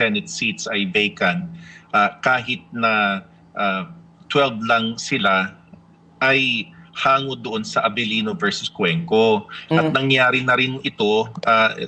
Senate seats ay vacant, kahit na 12 lang sila, ay hango doon sa Abilino versus Cuenco. At nangyari na rin ito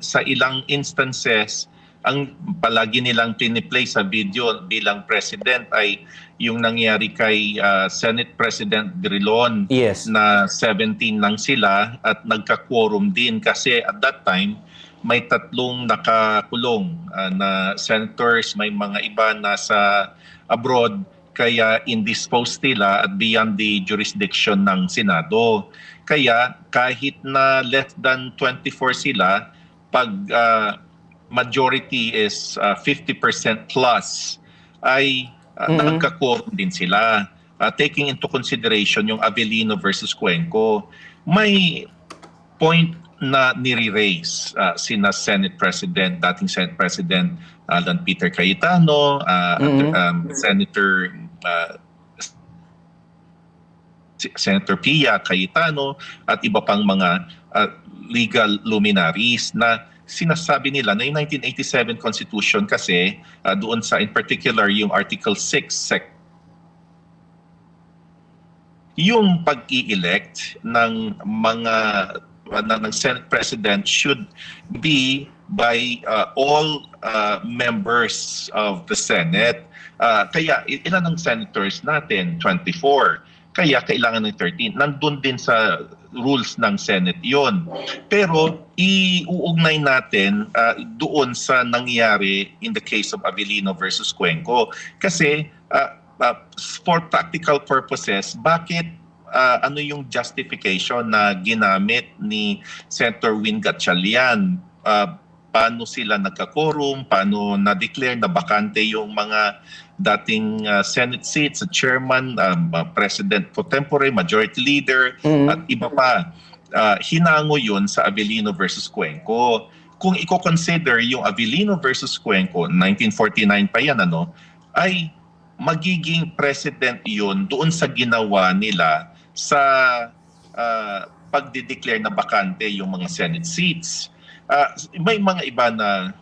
sa ilang instances. Ang palagi nilang piniplay sa video bilang president ay yung nangyari kay Senate President Drilon. Yes. Na 17 lang sila at nagka-quorum din kasi at that time may 3 nakakulong na senators, may mga iba nasa abroad, kaya indisposed nila at beyond the jurisdiction ng Senado. Kaya kahit na less than 24 sila, pag majority is 50% plus, ay nagka-quorum din sila. Taking into consideration yung Abilino versus Cuenco, may point na nire-raise sina Senate President, dating Senate President Alan Peter Cayetano, Senator Pia Cayetano at iba pang mga legal luminaries na sinasabi nila na yung 1987 Constitution kasi doon sa in particular yung Article 6 yung pag-i-elect ng mga ng Senate President should be by all members of the Senate. Kaya ilan ang senators natin? 24. Kaya kailangan ng 13. Nandun din sa rules ng Senate yon. Pero iuugnay natin doon sa nangyari in the case of Abilino versus Cuenco. Kasi for practical purposes, bakit ano yung justification na ginamit ni Senator Win Gatchalian? Paano sila nagka-quorum? Paano na-declare na bakante yung mga dating Senate seats, chairman, president pro tempore, majority leader, at iba pa? Hinango yun sa Abilino versus Cuenco. Kung i-consider yung Abilino versus Cuenco, 1949 pa yan, ay magiging president yun doon sa ginawa nila sa pagde-declare na bakante yung mga Senate seats. May mga iba na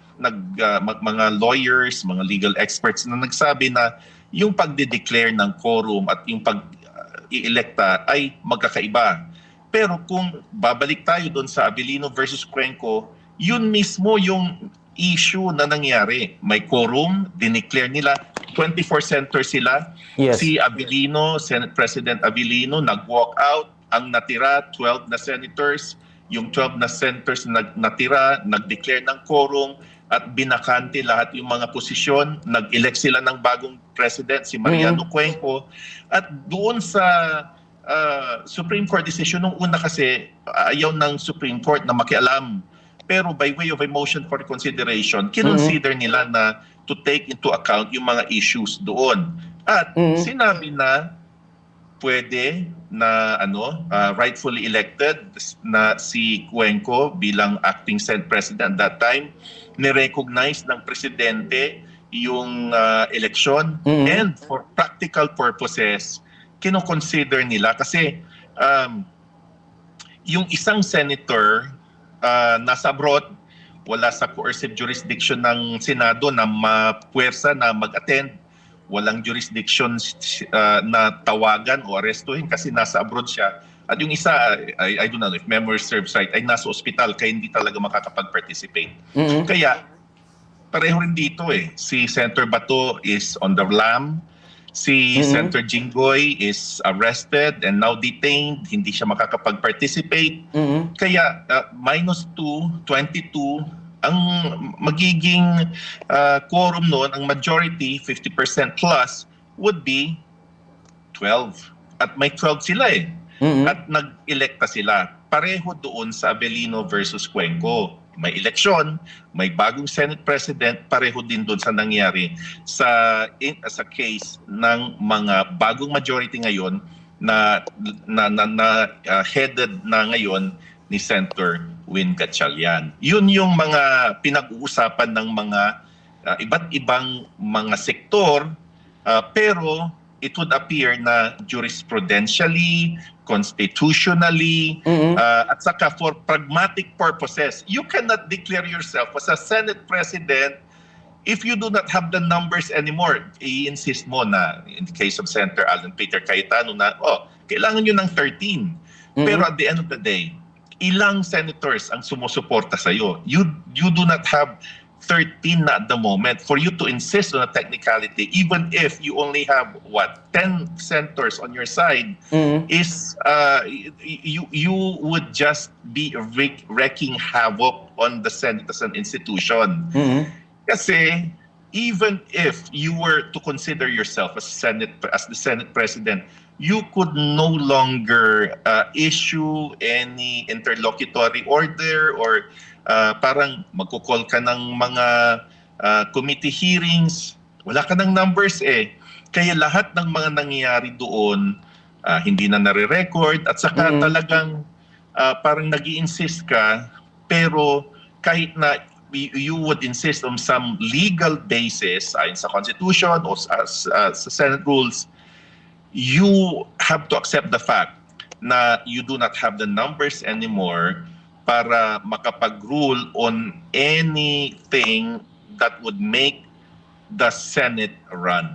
mga lawyers, mga legal experts na nagsabi na yung pagde-declare ng quorum at yung pag-ielekta ay magkakaiba. Pero kung babalik tayo doon sa Abilino versus Cuenco, yun mismo yung issue na nangyari. May quorum, dineclare nila, 24 senators sila. Yes. Si Abilino, Senate President Abilino, nag-walk out. Ang natira, 12 na senators. Yung 12 na senators na natira, nag-declare ng quorum at binakante lahat yung mga posisyon. Nag-elect sila ng bagong president, si Mariano Cuenco. At doon sa Supreme Court decision, nung una kasi ayaw ng Supreme Court na makialam. Pero by way of a motion for reconsideration, kinonsider nila na to take into account yung mga issues doon. At sinabi na pwede na rightfully elected na si Cuenco bilang acting Senate President that time, ni-recognize ng presidente yung election, and for practical purposes, kino-consider nila kasi yung isang senator nasa abroad, wala sa coercive jurisdiction ng Senado na mapuwersa na mag-attend, walang jurisdiction na tawagan o arestuhin kasi nasa abroad siya. At yung isa, I don't know if memory serves right, ay nasa ospital kaya hindi talaga makakapag-participate. Kaya pareho rin dito si Senator Bato is on the lam, si Senator Jinggoy is arrested and now detained, hindi siya makakapag-participate. Kaya -2, 22, ang magiging quorum noon, ang majority, 50% plus, would be 12. At may 12 sila At nag-elekta sila. Pareho doon sa Abilino versus Cuenco. May eleksyon, may bagong Senate President, pareho din doon sa nangyari sa case ng mga bagong majority ngayon na headed na ngayon ni Senator Win Gatchalian. Yun yung mga pinag-uusapan ng mga iba't ibang mga sektor, pero it would appear na jurisprudentially, constitutionally, at saka for pragmatic purposes, you cannot declare yourself as a Senate President if you do not have the numbers anymore, i-insist mo na, in the case of Senator Alan Peter Cayetano, na, kailangan nyo ng 13. Pero at the end of the day, ilang senators ang sumusuporta sa'yo? You do not have 13 na at the moment. For you to insist on a technicality, even if you only have, 10 senators on your side, is you would just be wreaking havoc on the Senate as an institution. Kasi even if you were to consider yourself as the Senate President, you could no longer issue any interlocutory order or parang magkukall ka ng mga committee hearings. Wala ka ng numbers eh. Kaya lahat ng mga nangyayari doon hindi na nare-record at saka talagang parang nag-i-insist ka, pero kahit na you would insist on some legal basis ayon sa Constitution o sa Senate rules, you have to accept the fact na you do not have the numbers anymore para makapag-rule on anything that would make the Senate run.